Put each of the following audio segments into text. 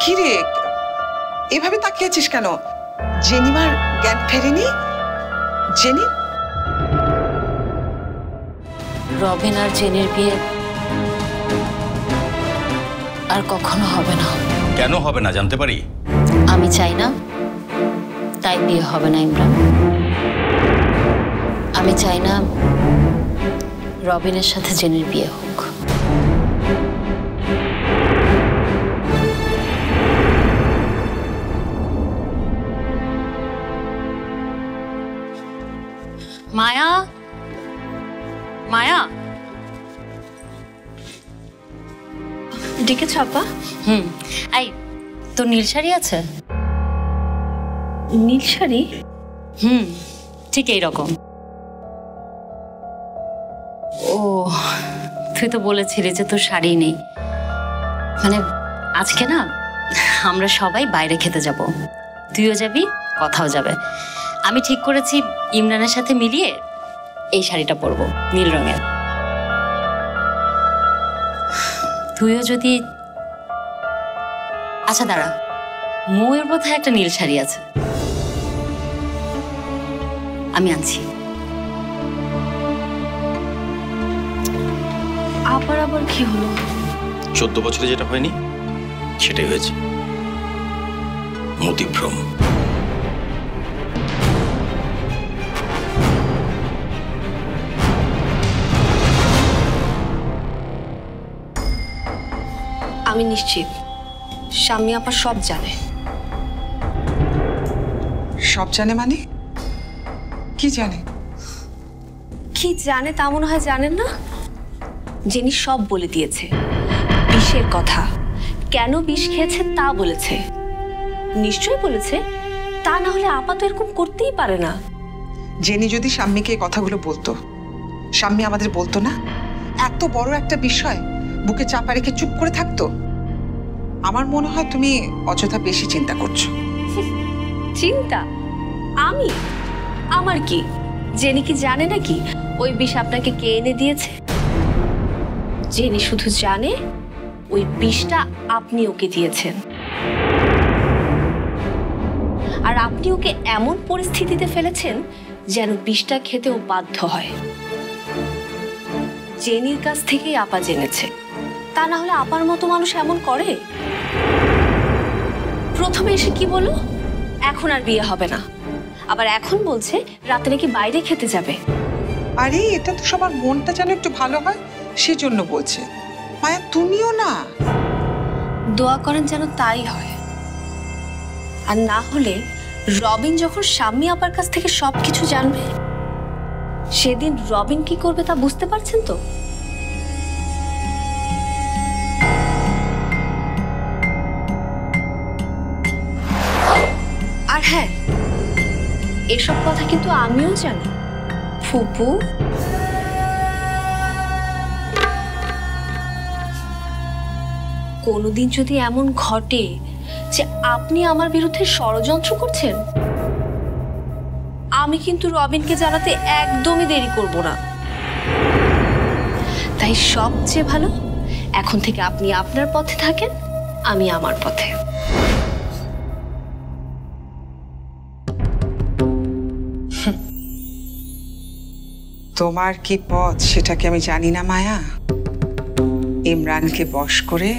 কি রে, এভাবে তাকিয়ে আছিস কেন? জেনিমার জ্ঞান ফেরেনি? জেনি? রবিন আর জেনির বিয়ে আর কখনো হবে না। কেন হবে না জানতে পারি? আমি চাই না, তাই বিয়ে হবে না ইমরান। আমি চাই না রবিনের সাথে জেনির বিয়ে হোক। মায়া, মায়া, ডেকেছ আপা? এই তোর নীল শাড়ি আছে? নীল শাড়ি? ঠিক এইরকম। ও, তুই তো বলেছিলি যে তোর শাড়ি নেই। মানে আজকে না আমরা সবাই বাইরে খেতে যাব, তুইও যাবি, কথাও যাবে। আমি ঠিক করেছি ইমরানের সাথে মিলিয়ে এই শাড়িটা পরবো, নীল রঙের। তুইও যদি... আচ্ছা দাঁড়া, মৌয়ের বোধহয় একটা নীল শাড়ি আছে, আমি আনছি। আবার আবার কি হলো? 14 বছরে যেটা হয়নি সেটাই হয়েছে, মতিভ্রম। আমি নিশ্চিত শাম্মী আপা সব জানে। সব জানে মানে? কি জানে? কি জানে তা মনে হয় জানেন না? জেনি সব বলে দিয়েছে, বিষের কথা, কেন বিষ খেয়েছে তা বলেছে। নিশ্চয়ই বলেছে, তা না হলে আপা তো এরকম করতেই পারে না। জেনি যদি শাম্মীকে এই কথাগুলো বলতো, শাম্মী আমাদের বলতো না? এত বড় একটা বিষয় বুকে চাপা রেখে চুপ করে থাকতো? আমার মনে হয় তুমি অযথা বেশি চিন্তা করছো। চিন্তা? আমি? আমার কি? জেনি কি জানে নাকি ওই বিষ আপনাকে কে এনে দিয়েছে? জেনি শুধু জানে ওই বিষটা আপনি ওকে দিয়েছেন, আর আপনি ওকে এমন পরিস্থিতিতে ফেলেছেন যেন বিষটা খেতে ও বাধ্য হয়। জেনির কাছ থেকেই আপা জেনেছে, তা না হলে আপার মতো মানুষ এমন করে? প্রথমে এসে কি বলো, এখন আর বিয়ে হবে না, আবার এখন বলছে রাতে নাকি বাইরে খেতে যাবে। আরে এটা তো সবার মনটা যেন একটু ভালো হয় সেজন্য বলছে। মায়া তুমিও না দোয়া করেন যেন তাই হয়। আর না হলে রবিন যখন শাম্মী আপার কাছ থেকে সবকিছু জানবে, সেদিন রবিন কি করবে তা বুঝতে পারছেন তো? আর হ্যাঁ, এসব কথা কিন্তু আমিও জানি ফুপু। কোনোদিন যদি এমন ঘটে যে আপনি আমার বিরুদ্ধে ষড়যন্ত্র করছেন, আমি কিন্তু রবিনকে জানাতে একদমই দেরি করব না। তাই সবচেয়ে ভালো এখন থেকে আপনি আপনার পথে থাকেন, আমি আমার পথে। তোমার কি পথ সেটা কি আমি জানি না মায়া? ইমরানকে বশ করে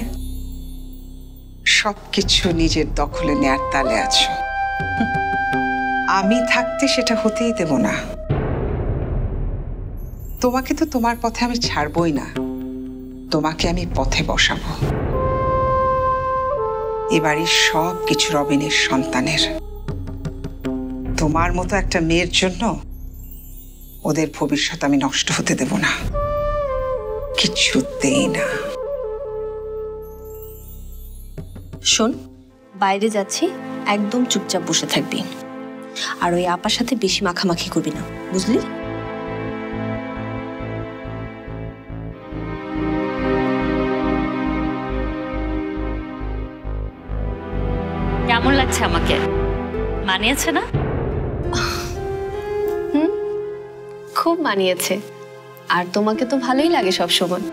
সবকিছু নিজের দখলে নেয়ার তালে আছো। আমি থাকতে সেটা হতেই দেব না। তোমাকে তো তোমার পথে আমি ছাড়বই না, তোমাকে আমি পথে বসাবো। এবারই সব কিছু রবিনের সন্তানের। তোমার মতো একটা মেয়ের জন্য ওদের ভবিষ্যৎ আমি নষ্ট হতে দেব না, কিছুতেই না। শোন, বাইরে যাচ্ছি, একদম চুপচাপ বসে থাকবি, আর ওই আপার সাথে বেশি মাখামাখি করবি না, বুঝলি? কেমন লাগছে আমাকে? মানিয়েছে না? খুব মানিয়েছে। আর তোমাকে তো ভালোই লাগে সব সময়।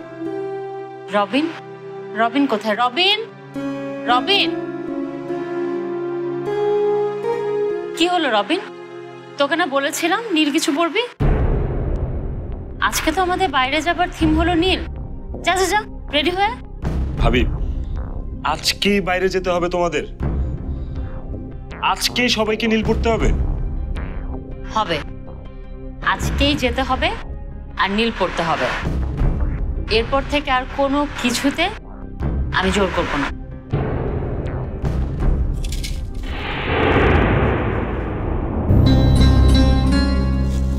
রবিন, রবিন কোথায়? রবিন, রবিন। কি হলো রবিন, তোকে না বলেছিলাম নীল কিছু পড়বি? আজকে তো আমাদের বাইরে যাবার থিম হলো নীল। যা যা যা, রেডি হয়ে। ভাবি, আজকেই বাইরে যেতে হবে তোমাদের? আজকেই সবাইকে নীল পড়তে হবে? হবে, আজকেই যেতে হবে আর নীল পড়তে হবে। এরপর থেকে আর কোনো কিছুতে আমি জোর করব না।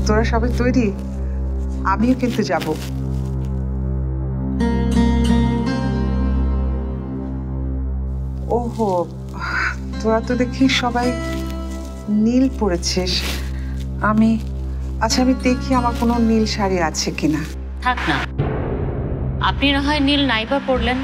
তোরা সবাই তৈরি? আমিও কিন্তু যাব। ওহো, তোরা তো দেখি সবাই নীল পরেছিস। আচ্ছা আমি দেখি আমার কোনো নীল শাড়ি আছে কিনা। থাক না, আপনি না হয় নীল নাইবা পড়লেন।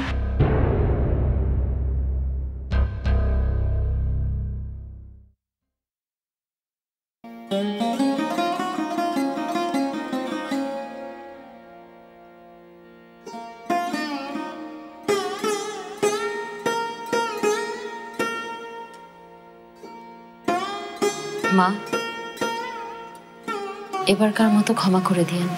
মা, এবারকার মতো ক্ষমা করে দিয়েন।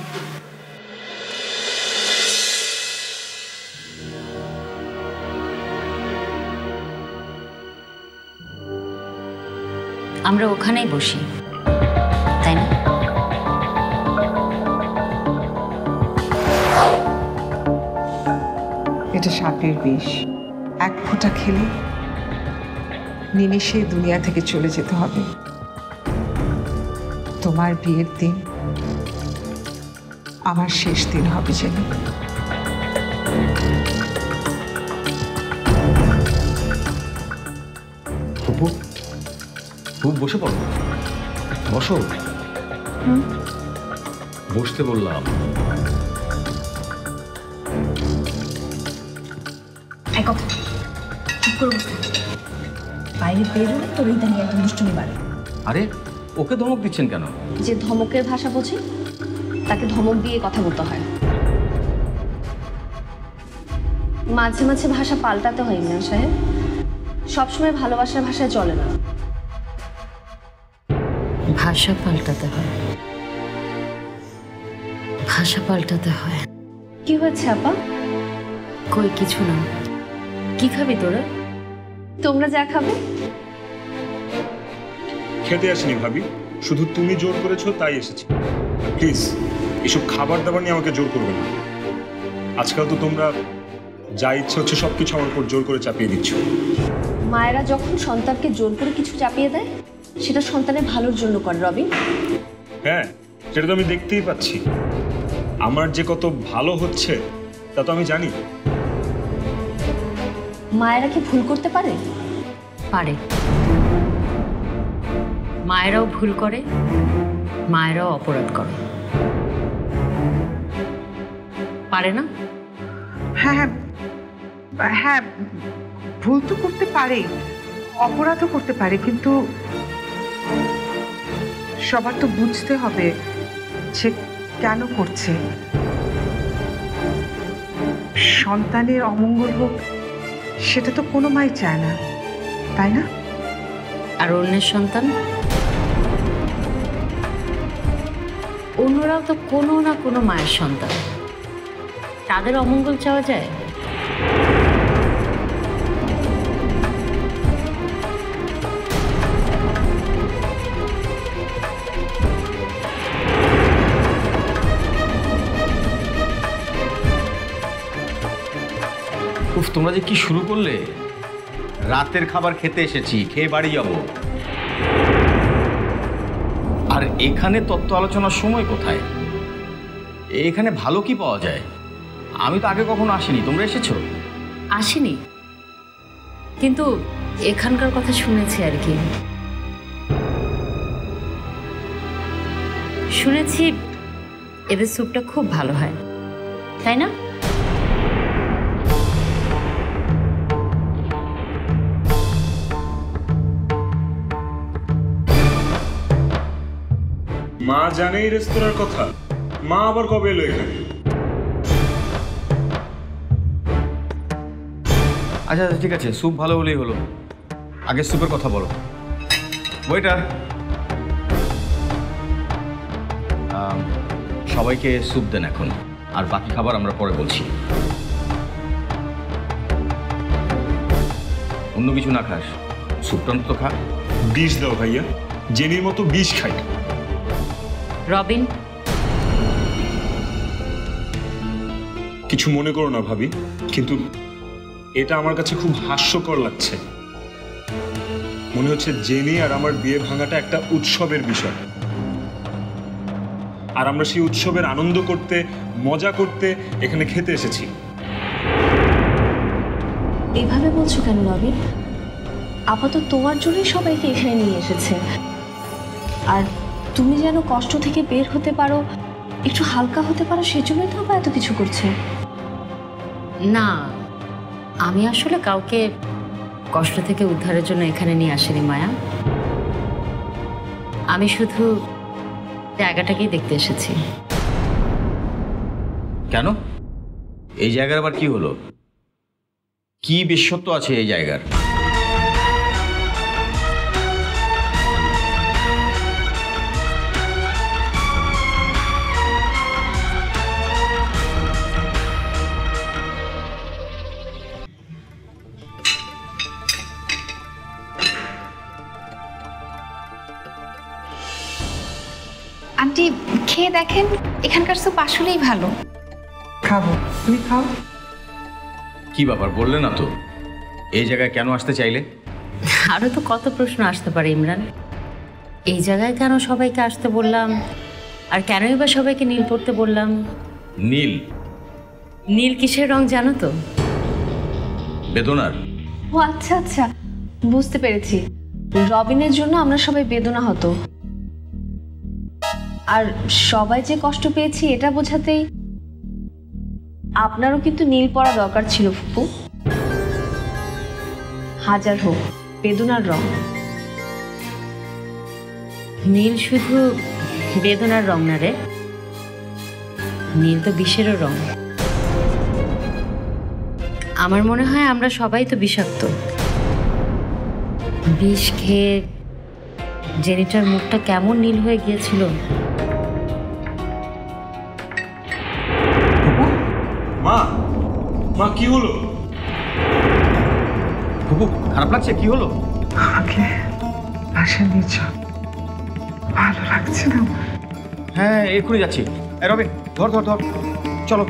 আমরা ওখানেই বসি, তাই না? এটা সাপের বিষ, এক ফোঁটা খেলে নিমেষে দুনিয়া থেকে চলে যেতে হবে। তোমার বিয়ের দিন আমার শেষ দিন হবে যেন। অপু, খুব বসে পড়ো, বসো। বসতে বললাম। এক কথা, চুপ করে বসে বাইরে বেরোলে তোর এইটা নিয়ে একদম দুষ্টুমি বাড়ে। আরে ওকে ধমক দিচ্ছেন কেন? যে ধমকের ভাষা বোঝে তাকে ধমক দিয়ে কথা বলতে হয়। মাঝে মাঝে ভাষা পাল্টাতে হয় ইমরান সাহেব, সবসময় ভালোবাসার ভাষায় চলে না। ভাষা পাল্টাতে হয়, ভাষা পাল্টাতে হয়। কি হয়েছে আপা? কই কিছু না। কি খাবি তোরা? তোমরা যা খাবে। খেতে আসিনি ভাবি, শুধু তুমি জোর করেছো তাই এসেছি। প্লিজ এসব খাবার দাবার নিয়ে আমাকে জোর করবে না। আজকাল তো তোমরা যা ইচ্ছে হচ্ছে সবকিছু আমার উপর জোর করে চাপিয়ে দিচ্ছ। মায়েরা যখন সন্তানকে জোর করে কিছু চাপিয়ে দেয় সেটা সন্তানের ভালোর জন্য করে রবিন। হ্যাঁ, সেটা তো আমি দেখতেই পাচ্ছি। আমার যে কত ভালো হচ্ছে তা তো আমি জানি। মায়েরা কি ভুল করতে পারে? পারে। মায়েরাও ভুল করে, মায়েরাও অপরাধ করে, পারে না? হ্যাঁ হ্যাঁ হ্যাঁ, ভুল তো করতে পারে, অপরাধও করতে পারে, কিন্তু সবার তো বুঝতে হবে সে কেন করছে। সন্তানের অমঙ্গল হোক সেটা তো কোনো মাই চায় না, তাই না? আর অন্যের সন্তান, অন্যরাও তো কোনো না কোনো মায়ের সন্তান, তাদের অমঙ্গল চাওয়া যায়? উফ, তোমরা যে কি শুরু করলে! রাতের খাবার খেতে এসেছি, খেয়ে বাড়ি যাব। আর এখানে তত্ত্ব আলোচনার সময় কোথায়? এখানে ভালো কি পাওয়া যায়? আমি তো আগে কখনো আসিনি, তোমরা এসেছো? আসেনি, কিন্তু এখানকার কথা শুনেছি আর কি। শুনেছি এদের স্যুপটা খুব ভালো হয়, তাই না? মা জানে এই রেস্তোরাঁর কথা? মা আবার কবে এলো এখানে? আচ্ছা আচ্ছা, ঠিক আছে, স্যুপ ভালো হলেই হলো। আগে স্যুপের কথা বলো। ওয়েটার, সবাইকে স্যুপ দেন এখন, আর বাকি খাবার আমরা পরে বলছি। অন্য কিছু না খাস, স্যুপটা তো খা। বিষ দাও ভাইয়া, জেনির মতো বিষ খাই। রবিন, কিছু মনে করো না ভাবি, কিন্তু এটা আমার কাছে খুব হাস্যকর লাগছে। মনে হচ্ছে জেনি আর আমার বিয়ে ভাঙাটা একটা উৎসবের বিষয়, আর আমরা সেই উৎসবের আনন্দ করতে, মজা করতে এখানে খেতে এসেছি। এইভাবে বলছো কেন রবিন? আপাতত তোমার জন্যই সবাইকে এখানে নিয়ে এসেছে, আর তুমি যেন কষ্ট থেকে বের হতে পারো, একটু হালকা হতে পারো, সেজন্যই তো এত কিছু করছে। না, আমি আসলে কাউকে কষ্ট থেকে উদ্ধারের জন্য এখানে নিয়ে আসিনি মায়া। আমি শুধু জায়গাটাকেই দেখতে এসেছি। কেন? এই জায়গার আবার কি হলো? কি বিশেষত্ব আছে এই জায়গার? আন্টি খেয়ে দেখেন, এখানকার স্যুপ আসলেই ভালো। খাবো, তুমি খাও। কি ব্যাপার বললে না তো? এই জায়গায় কেন আসতে চাইলে? আরও তো কত প্রশ্ন আসতে পারে ইমরান। এই জায়গায় কেন সবাইকে আসতে বললাম, আর কেনই বা সবাইকে নীল পড়তে বললাম? নীল? নীল কিসের রং জানো তো? বেদনার। ও আচ্ছা আচ্ছা, বুঝতে পেরেছি। রবিনের জন্য আমরা সবাই বেদনা হতো, আর সবাই যে কষ্ট পেয়েছি এটা বোঝাতেই আপনারও কিন্তু নীল পরা দরকার ছিল ফুপু। হাজার হোক বেদনার রং। নীল শুধু বেদনার রং না রে, নীল তো বিষেরও রং। আমার মনে হয় আমরা সবাই তো বিষাক্ত। বিষ খেয়ে জেনিটার মুখটা কেমন নীল হয়ে গিয়েছিল। মা, মা কি হলো? খুব খারাপ লাগছে, কি হলো? আমাকে বাসা নিয়ে চল, ভালো লাগছে না আমার। হ্যাঁ এক্ষুনি যাচ্ছি। রবিন ধর ধর ধর, চলো।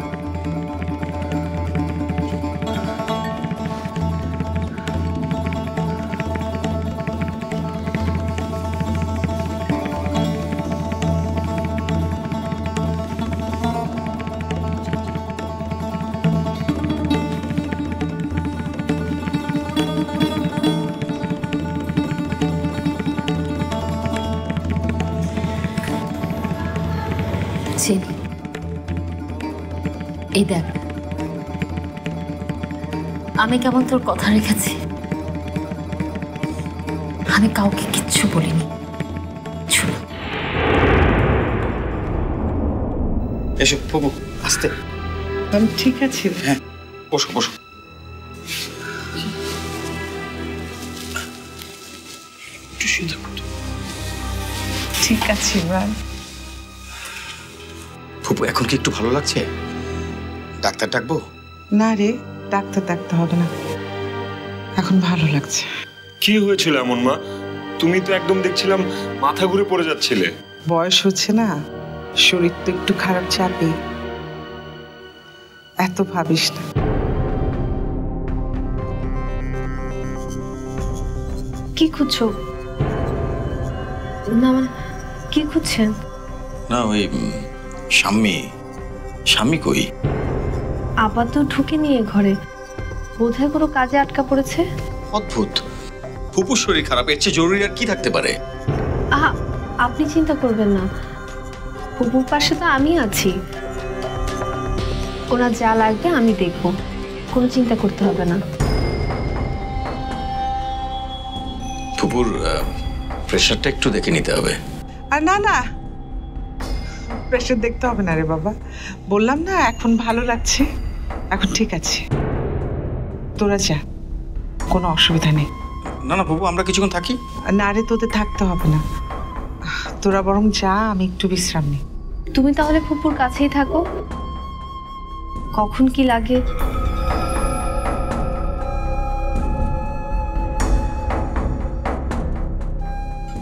জেনি, এই দেখ আমি কেমন তোর কথা রেখেছি। আমি কাউকে কিচ্ছু বলিনি। এসো ফুপু, আস্তে। আমি ঠিক আছি। হ্যাঁ বসো বসো। ঠিক আছে ইমরান। ফুপু এখন কি একটু ভালো লাগছে? ডাক্তার ডাকবো? না রে, ডাক্তার ডাকতে হবে না, এখন ভালো লাগছে। কি হয়েছিল এমন মা? তুমি তো একদম দেখছিলাম মাথা ঘুরে পড়ে যাচ্ছিলে। বয়স হচ্ছে না, শরীর তো একটু খারাপ চাপে। এত ভাবিস না। কি খুঁজছো? না মানে কি খুঁজছেন? না ওই স্বামী কই? আপাতত ঢুকে নিয়ে ঘরে, বোধহয় কোনো কাজে আটকা পড়েছে। অদ্ভুত, ফুপুর শরীর খারাপ, এর চেয়ে জরুরি আর কি থাকতে পারে? আহা, আপনি চিন্তা করবেন না, ফুপুর পাশে তো আমি আছি। ওনার যা লাগবে আমি দেখব, কোনো চিন্তা করতে হবে না। ফুপুর প্রেশারটা একটু দেখে নিতে হবে। আর না না, প্রেশার দেখতে হবে না রে বাবা, বললাম না এখন ভালো লাগছে, এখন ঠিক আছে। তোরা যা, কোনো অসুবিধা নেই। না না ফুপু, আমরা কিছুক্ষণ থাকি। না রে, তোদের থাকতে হবে না, তোরা বরং যা, আমি একটু বিশ্রাম নিই। তুমি তাহলে ফুপুর কাছেই থাকো, কখন কি লাগে।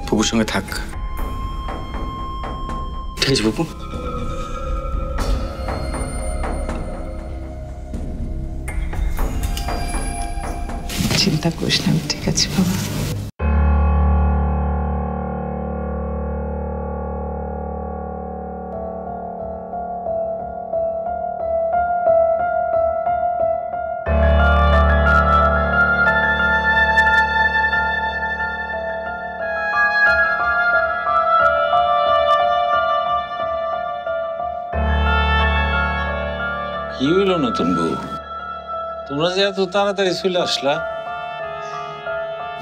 ফুপুর সঙ্গে থাক, ঠিক আছে ফুপু? চিন্তা করিস না, আমি ঠিক আছে বাবা। কি হইল নতুন বউ, তোমরা যে এত তাড়াতাড়ি চলে আসলা?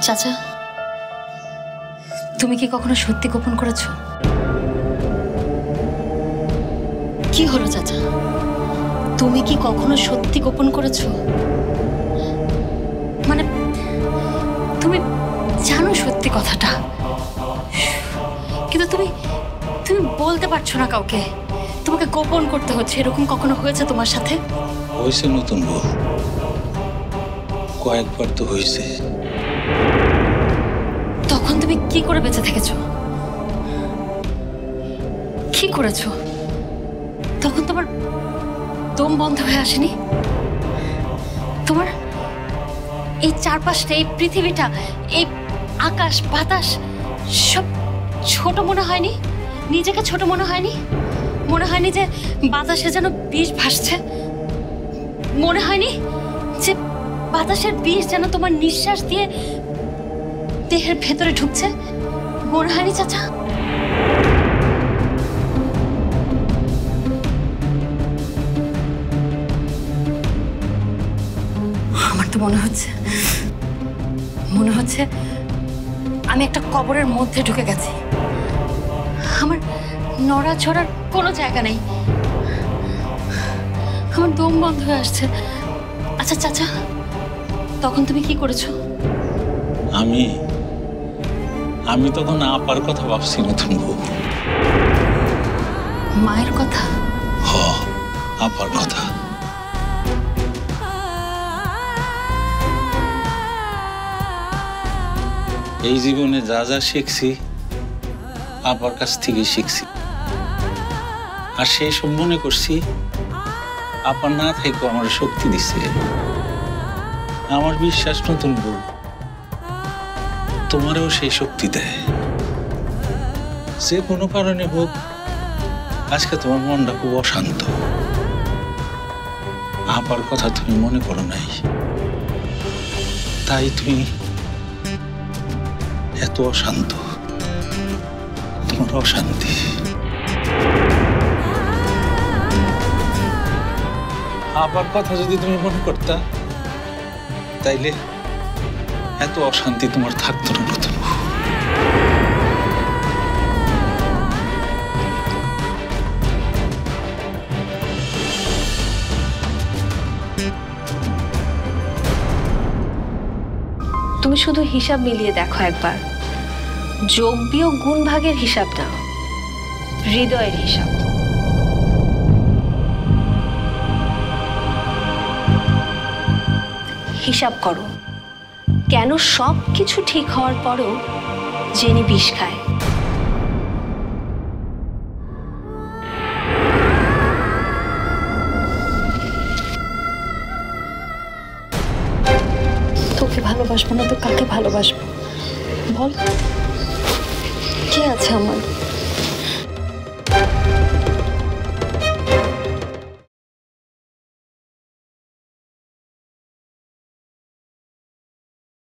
চাচা, তুমি কি কখনো সত্যি গোপন করেছো? কি হলো চাচা, তুমি কি কখনো সত্যি গোপন করেছো? মানে তুমি জানো সত্যি কথাটা, কিন্তু তুমি তুমি বলতে পারছো না কাউকে, তোমাকে গোপন করতে হচ্ছে। এরকম কখনো হয়েছে তোমার সাথে? হয়েছে নতুন বউ, কয়েকবার তো হয়েছে। তখন তুমি কি করে বেঁচে থেকেছো? কি করেছো? তখন তোমার দম বন্ধ হয়ে আসেনি? তোমার এই চারপাশটা, এই পৃথিবীটা, এই আকাশ বাতাস সব ছোট মনে হয়নি? নিজেকে ছোট মনে হয়নি? মনে হয়নি যে বাতাসে যেন বিষ ভাসছে? মনে হয়নি যে বাতাসের বিষ যেন তোমার নিঃশ্বাস দিয়ে দেহের ভেতরে ঢুকছে? মনে হয়নি চাচা? আমার তো মনে হচ্ছে আমি একটা কবরের মধ্যে ঢুকে গেছি। আমার নড়াচড়ার কোনো জায়গা নেই, আমার দম বন্ধ হয়ে আসছে। আচ্ছা চাচা, তখন তুমি কি করেছো? আমি তখন আপার কথা ভাবছি নতুন বউ। মায়ের কথা? হ, আপার কথা। এই জীবনে যা যা শিখছি আপার কাছ থেকেই শিখছি, আর সেই সব মনে করছি আপা না থেকেও আমার শক্তি দিছে। আমার বিশ্বাস নতুন বউ তোমারও সেই শক্তি দেয়। যে কোনো কারণে হোক, আজকে তোমার মনটা খুব অশান্ত। আপার কথা তুমি মনে করো নাই, তাই তুমি এত অশান্ত। তোমার অশান্তি। আপার কথা যদি তুমি মনে করতা, তাইলে এত অশান্তি তোমার থাকতো না নতুন। তুমি শুধু হিসাব মিলিয়ে দেখো একবার, যোগ বিয়োগ গুণ ভাগের হিসাব না, হৃদয়ের হিসাব। হিসাব করো, কেন সব কিছু ঠিক হওয়ার পরও জেনি বিষ খায়। তোকে ভালোবাসবো না তো কাকে ভালোবাসবো বল? কে আছে আমার?